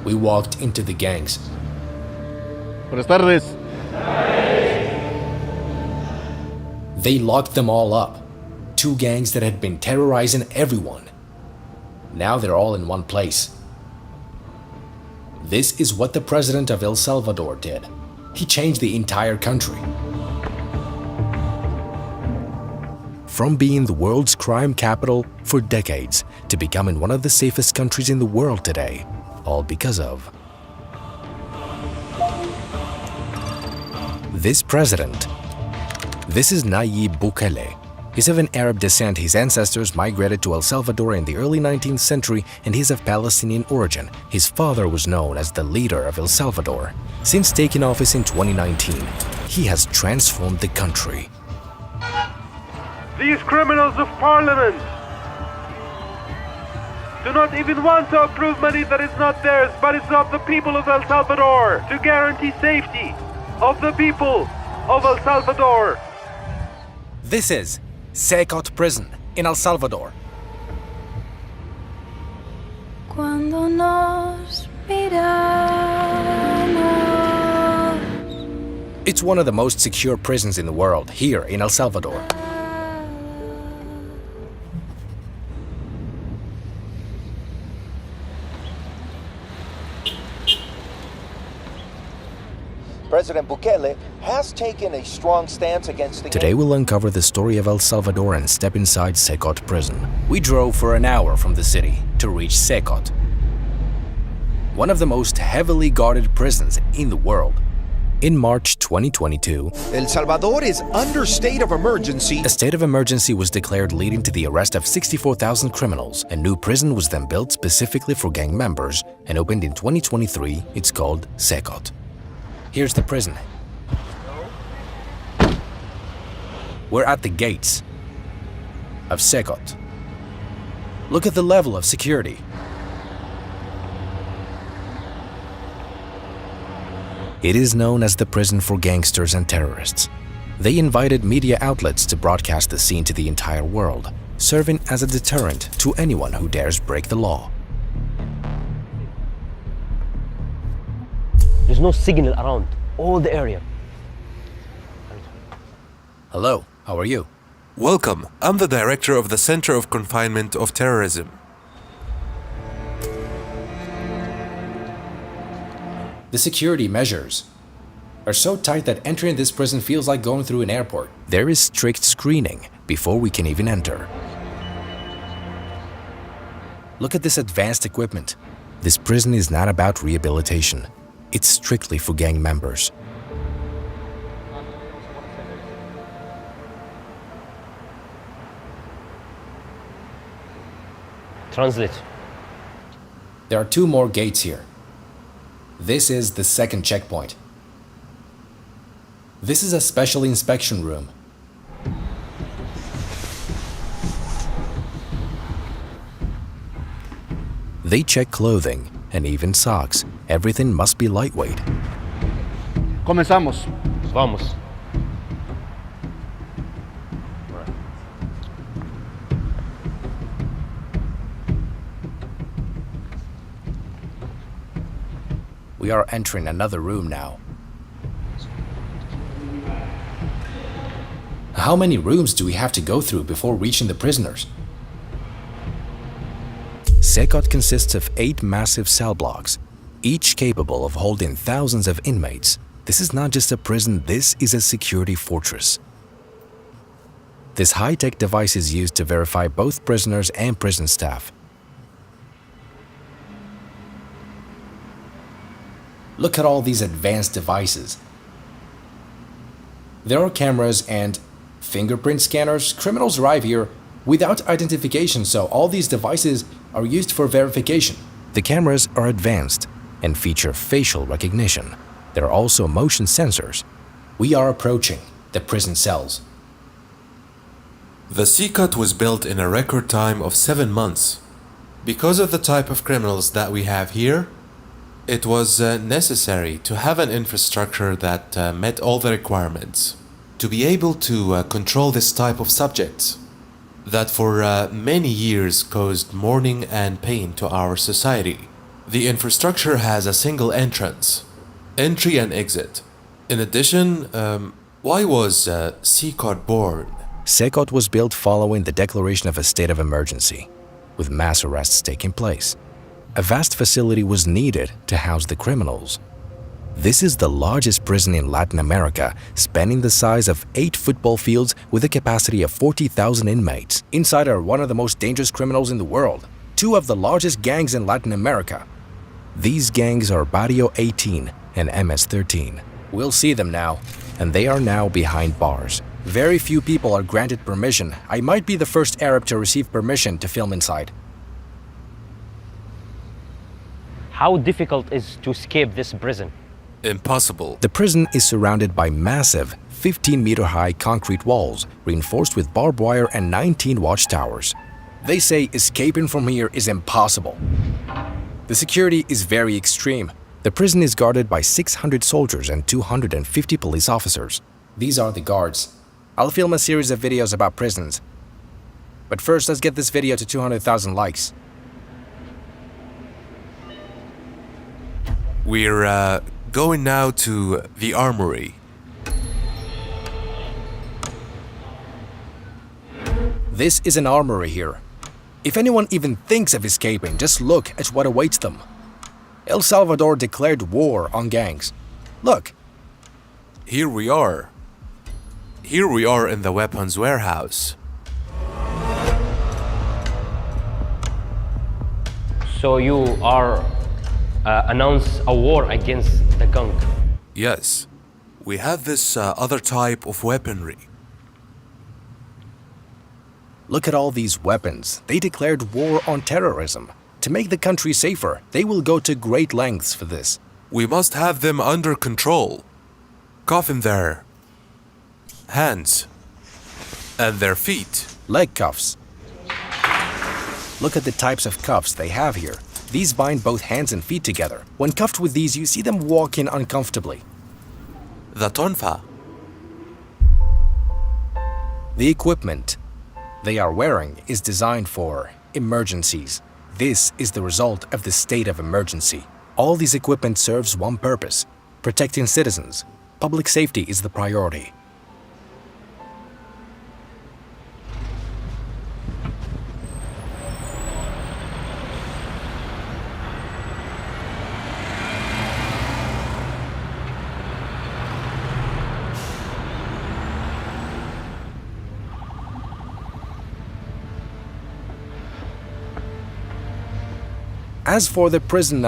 We walked into the gangs. Buenas tardes. They locked them all up. 2 gangs that had been terrorizing everyone. Now they're all in one place. This is what the president of El Salvador did. He changed the entire country. From being the world's crime capital for decades to becoming one of the safest countries in the world today, all because of this president. This is Nayib Bukele. He's of an Arab descent. His ancestors migrated to El Salvador in the early 19th century and he's of Palestinian origin. His father was known as the leader of El Salvador. Since taking office in 2019, he has transformed the country. These criminals of parliament do not even want to approve money that is not theirs, but it's of the people of El Salvador to guarantee safety of the people of El Salvador. This is Secot Prison in El Salvador. Cuando nos miramos. It's one of the most secure prisons in the world, here in El Salvador. President Bukele has taken a strong stance against the Today we'll uncover the story of El Salvador and step inside Secot Prison. We drove for an hour from the city to reach Secot, one of the most heavily guarded prisons in the world. In March 2022, El Salvador is under state of emergency. a state of emergency was declared, leading to the arrest of 64,000 criminals. A new prison was then built specifically for gang members and opened in 2023. It's called Secot. Here's the prison. We're at the gates of Secot. Look at the level of security. It is known as the prison for gangsters and terrorists. They invited media outlets to broadcast the scene to the entire world, serving as a deterrent to anyone who dares break the law. There's no signal around all the area. Hello, how are you? Welcome. I'm the director of the Center of Confinement of Terrorism. The security measures are so tight that entering this prison feels like going through an airport. There is strict screening before we can even enter. Look at this advanced equipment. This prison is not about rehabilitation. It's strictly for gang members. Translate. There are 2 more gates here. This is the second checkpoint. This is a special inspection room. They check clothing and even socks. Everything must be lightweight. Comenzamos. Vamos. We are entering another room now. How many rooms do we have to go through before reaching the prisoners? Secot consists of 8 massive cell blocks, each capable of holding thousands of inmates. This is not just a prison, this is a security fortress. This high-tech device is used to verify both prisoners and prison staff. Look at all these advanced devices. There are cameras and fingerprint scanners. Criminals arrive here without identification, so all these devices are used for verification. The cameras are advanced and feature facial recognition. There are also motion sensors. We are approaching the prison cells. The Secot was built in a record time of 7 months. Because of the type of criminals that we have here, it was necessary to have an infrastructure that met all the requirements to be able to control this type of subjects that for many years caused mourning and pain to our society. The infrastructure has a single entrance, entry and exit. In addition, why was Secot born? Secot was built following the declaration of a state of emergency, with mass arrests taking place. A vast facility was needed to house the criminals. This is the largest prison in Latin America, spanning the size of 8 football fields with a capacity of 40,000 inmates. Inside are one of the most dangerous criminals in the world, 2 of the largest gangs in Latin America. These gangs are Barrio 18 and MS-13. We'll see them now, and they are now behind bars. Very few people are granted permission. I might be the first Arab to receive permission to film inside. How difficult is to escape this prison? Impossible. The prison is surrounded by massive 15-meter-high concrete walls, reinforced with barbed wire and 19 watchtowers. They say escaping from here is impossible. The security is very extreme. The prison is guarded by 600 soldiers and 250 police officers. These are the guards. I'll film a series of videos about prisons. But first, let's get this video to 200,000 likes. We're going now to the armory. This is an armory here. If anyone even thinks of escaping, just look at what awaits them. El Salvador declared war on gangs. Look, Here we are. Here we are in the weapons warehouse. So you are announce a war against the gang. Yes, we have this other type of weaponry. look at all these weapons. They declared war on terrorism. To make the country safer, they will go to great lengths for this. We must have them under control. Cuff in their hands and their feet. Leg cuffs. Look at the types of cuffs they have here. These bind both hands and feet together. When cuffed with these, you see them walking uncomfortably. The tonfa. The equipment they are wearing is designed for emergencies. This is the result of the state of emergency. All these equipment serves one purpose: protecting citizens. Public safety is the priority. As for the prison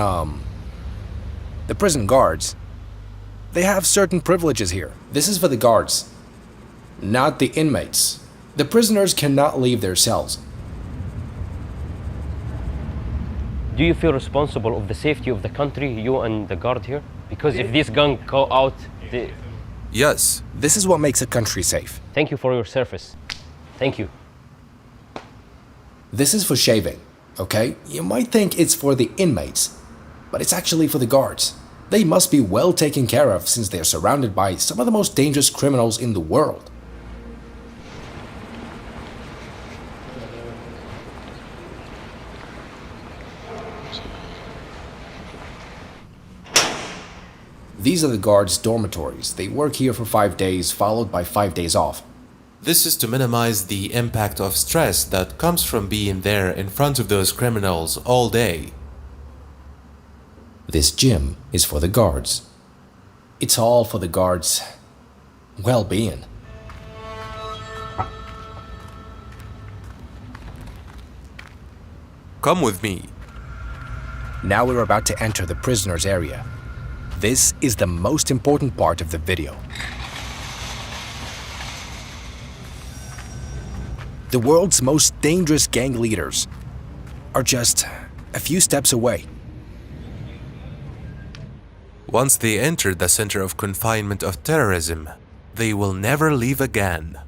guards, they have certain privileges here. This is for the guards, not the inmates. The prisoners cannot leave their cells. Do you feel responsible of the safety of the country, you and the guard here? Because if this gang go out, Yes. This is what makes a country safe. thank you for your service. Thank you. This is for shaving, okay? You might think it's for the inmates, but it's actually for the guards. They must be well taken care of since they're surrounded by some of the most dangerous criminals in the world. These are the guards' dormitories. They work here for 5 days, followed by 5 days off. This is to minimize the impact of stress that comes from being there in front of those criminals all day. This gym is for the guards. It's all for the guards' well-being. Come with me. Now we're about to enter the prisoners' area. This is the most important part of the video. The world's most dangerous gang leaders are just a few steps away. Once they enter the center of confinement of terrorism, they will never leave again.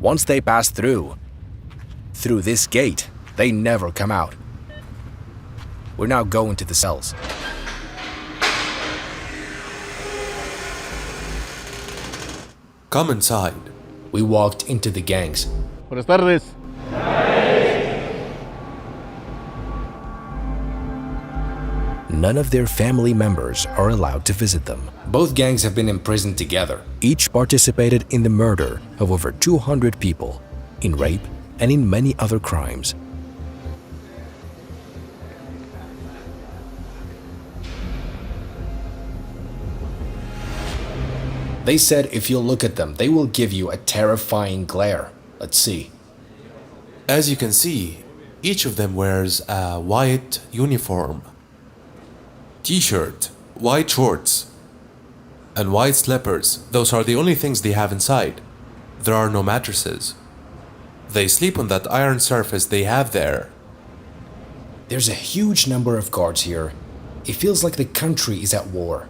Once they pass through this gate, they never come out. We're now going to the cells. Come inside. We walked into the gangs. Buenas tardes. none of their family members are allowed to visit them. Both gangs have been imprisoned together. Each participated in the murder of over 200 people, in rape, and in many other crimes. They said if you look at them, they will give you a terrifying glare. Let's see. As you can see, each of them wears a white uniform, t-shirt, white shorts, and white slippers. Those are the only things they have inside. There are no mattresses. They sleep on that iron surface they have there. There's a huge number of guards here. It feels like the country is at war.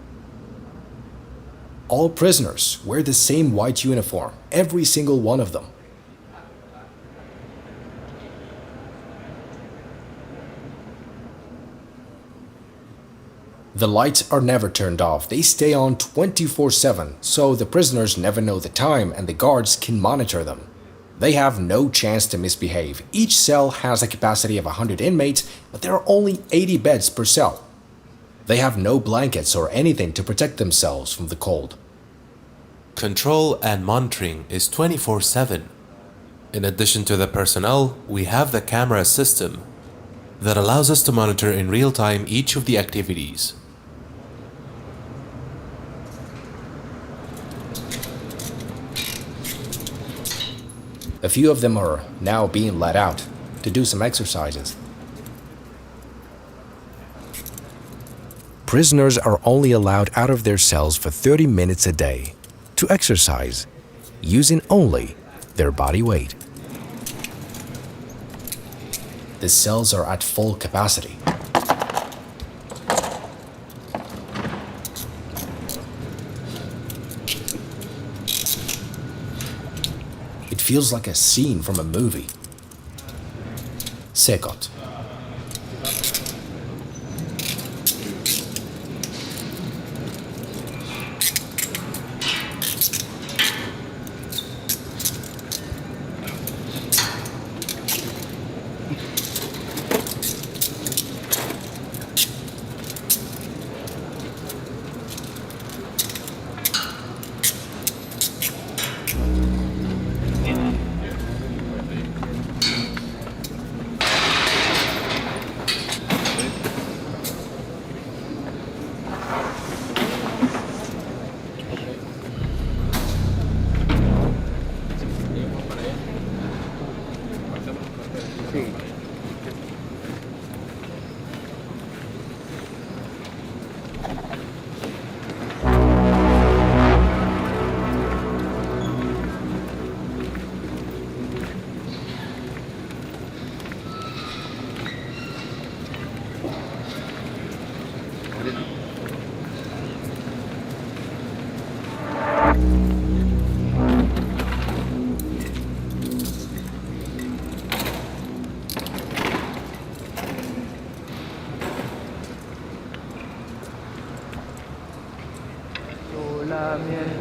All prisoners wear the same white uniform, every single one of them. The lights are never turned off. They stay on 24/7, so the prisoners never know the time and the guards can monitor them. They have no chance to misbehave. Each cell has a capacity of 100 inmates, but there are only 80 beds per cell. They have no blankets or anything to protect themselves from the cold. Control and monitoring is 24/7. In addition to the personnel, we have the camera system that allows us to monitor in real time each of the activities. A few of them are now being let out to do some exercises. Prisoners are only allowed out of their cells for 30 minutes a day to exercise, using only their body weight. The cells are at full capacity. It feels like a scene from a movie. Sekot.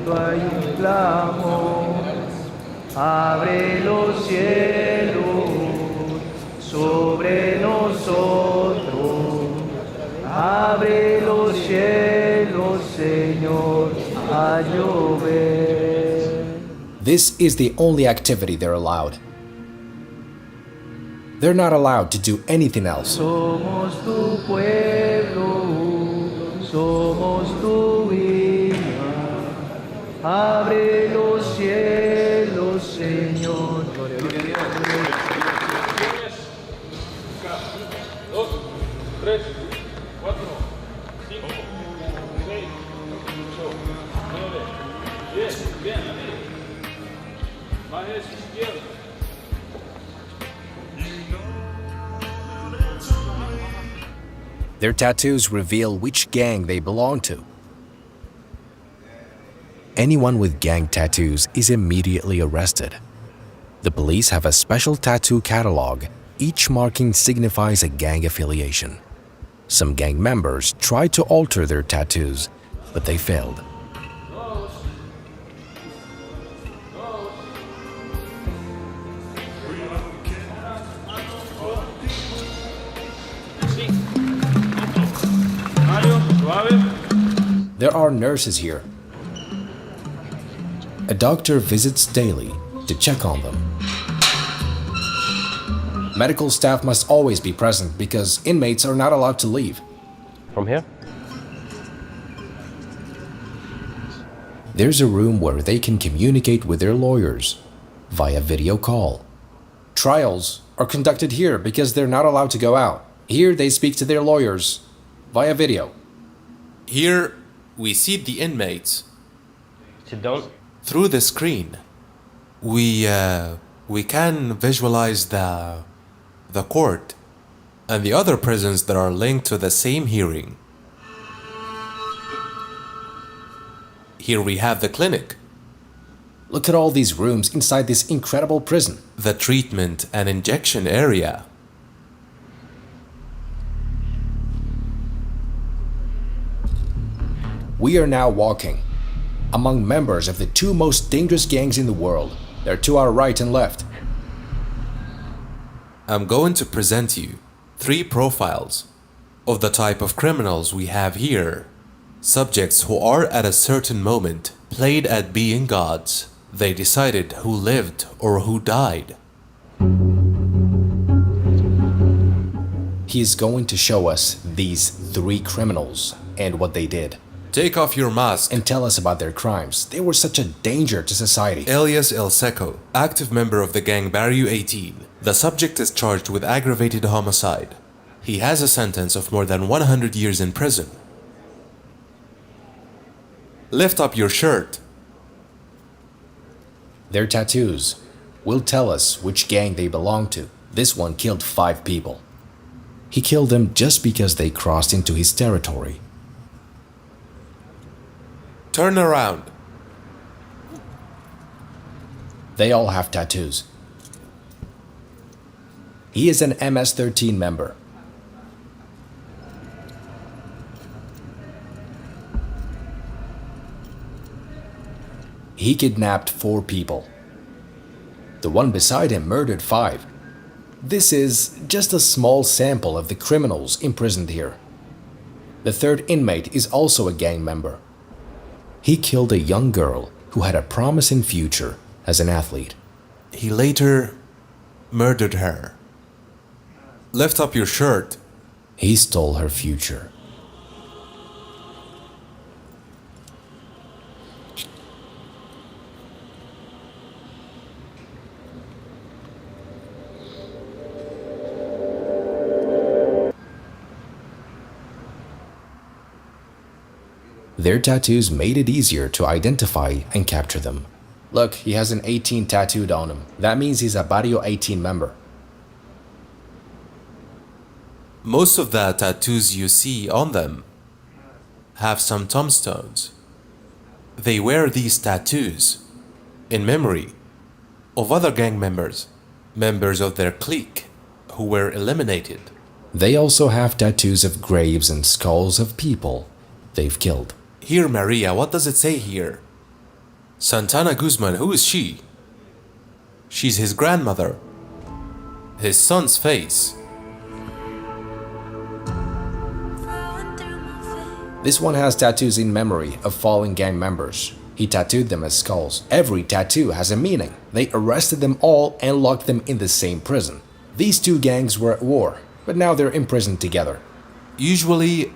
Hay un clamor, abre los cielos sobre nosotros, abre los cielos, Señor, a llover. This is the only activity they're allowed. They're not allowed to do anything else. Somos tu pueblo, somos tu hija. Abre los cielos, Señor. Their tattoos reveal which gang they belong to. Anyone with gang tattoos is immediately arrested. The police have a special tattoo catalog. Each marking signifies a gang affiliation. Some gang members tried to alter their tattoos, but they failed. There are nurses here. A doctor visits daily to check on them. Medical staff must always be present because inmates are not allowed to leave. From here? There's a room where they can communicate with their lawyers via video call. Trials are conducted here because they're not allowed to go out. Here they speak to their lawyers via video. Here we see the inmates Sit down. through the screen. We can visualize the court and the other prisons that are linked to the same hearing. Here we have the clinic, Look at all these rooms inside this incredible prison. the treatment and injection area. We are now walking among members of the two most dangerous gangs in the world. They're to our right and left. I'm going to present you 3 profiles of the type of criminals we have here. Subjects who are at a certain moment played at being gods. They decided who lived or who died. He is going to show us these 3 criminals and what they did, Take off your mask. and tell us about their crimes. They were such a danger to society. Elias El Seco, active member of the gang Barrio 18. The subject is charged with aggravated homicide. He has a sentence of more than 100 years in prison. Lift up your shirt. Their tattoos will tell us which gang they belong to. This one killed 5 people. He killed them just because they crossed into his territory. Turn around. They all have tattoos. He is an MS-13 member. He kidnapped 4 people. The one beside him murdered 5. This is just a small sample of the criminals imprisoned here. The 3rd inmate is also a gang member. He killed a young girl who had a promising future as an athlete. He later murdered her. Lift up your shirt. He stole her future. Their tattoos made it easier to identify and capture them. Look, he has an 18 tattooed on him. That means he's a Barrio 18 member. Most of the tattoos you see on them have some tombstones. They wear these tattoos in memory of other gang members, members of their clique who were eliminated. They also have tattoos of graves and skulls of people they've killed. Here, Maria, what does it say here? Santana Guzman, who is she? She's his grandmother. His son's face. This one has tattoos in memory of fallen gang members. He tattooed them as skulls. Every tattoo has a meaning. They arrested them all and locked them in the same prison. These 2 gangs were at war, but now they're imprisoned together. Usually,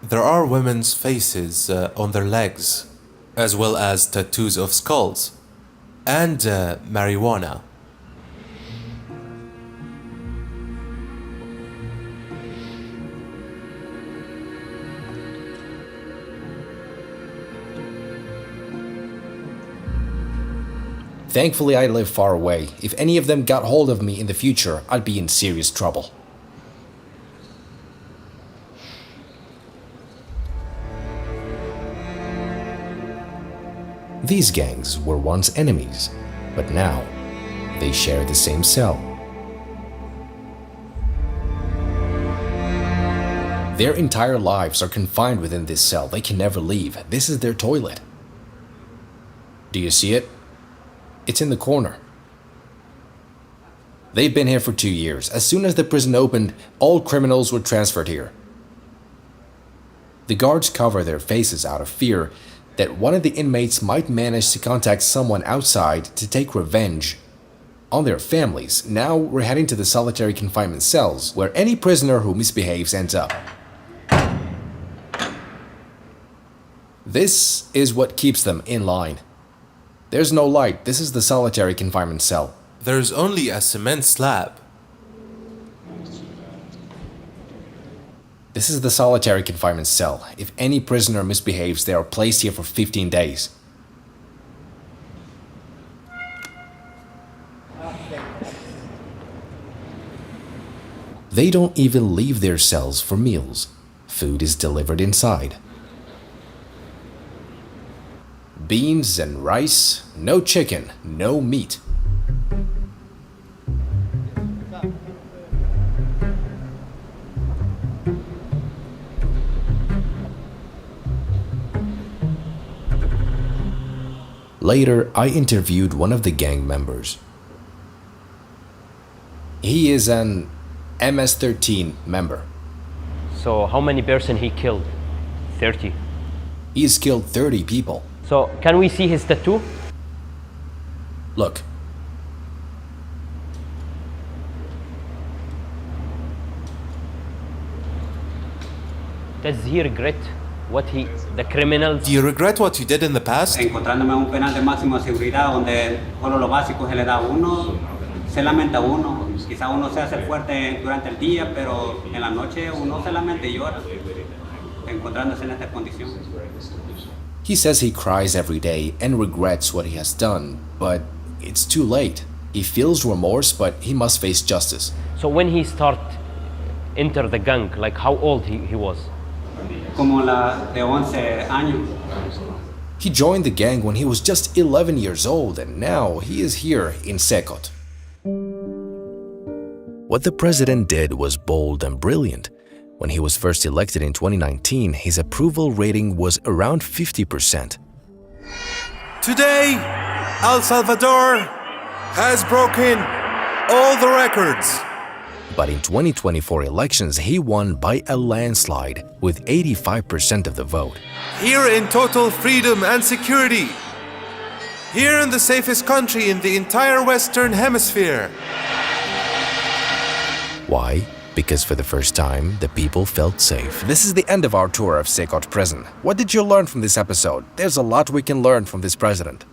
there are women's faces on their legs, as well as tattoos of skulls and marijuana. Thankfully, I live far away. If any of them got hold of me in the future, I'd be in serious trouble. These gangs were once enemies, but now they share the same cell. Their entire lives are confined within this cell. They can never leave. This is their toilet. Do you see it? It's in the corner. They've been here for 2 years. As soon as the prison opened, all criminals were transferred here. The guards cover their faces out of fear that one of the inmates might manage to contact someone outside to take revenge on their families. Now we're heading to the solitary confinement cells, where any prisoner who misbehaves ends up. This is what keeps them in line. There's no light. This is the solitary confinement cell. There's only a cement slab. This is the solitary confinement cell. If any prisoner misbehaves, they are placed here for 15 days. They don't even leave their cells for meals. Food is delivered inside. Beans and rice, no chicken, no meat. Later, I interviewed one of the gang members. He is an MS-13 member. So how many person he killed? 30. He has killed 30 people. So can we see his tattoo? Look. Does he regret what the criminals? Do you regret what you did in the past? Encontrándome un penal de máxima seguridad donde solo lo básico se le da a uno, se lamenta uno. Quizá uno se hace fuerte durante el día, pero en la noche uno se lamenta y llora, encontrándose en esta condición. He says he cries every day and regrets what he has done, but it's too late. He feels remorse, but he must face justice. So when he enter the gang, like how old he was? Como la de 11 años. He joined the gang when he was just 11 years old, and now he is here in Secot. What the president did was bold and brilliant. When he was first elected in 2019, his approval rating was around 50%. Today, El Salvador has broken all the records. But in 2024 elections, he won by a landslide with 85% of the vote. Here in total freedom and security. Here in the safest country in the entire Western Hemisphere. Why? Because for the first time, the people felt safe. This is the end of our tour of Secot prison. What did you learn from this episode? There's a lot we can learn from this president.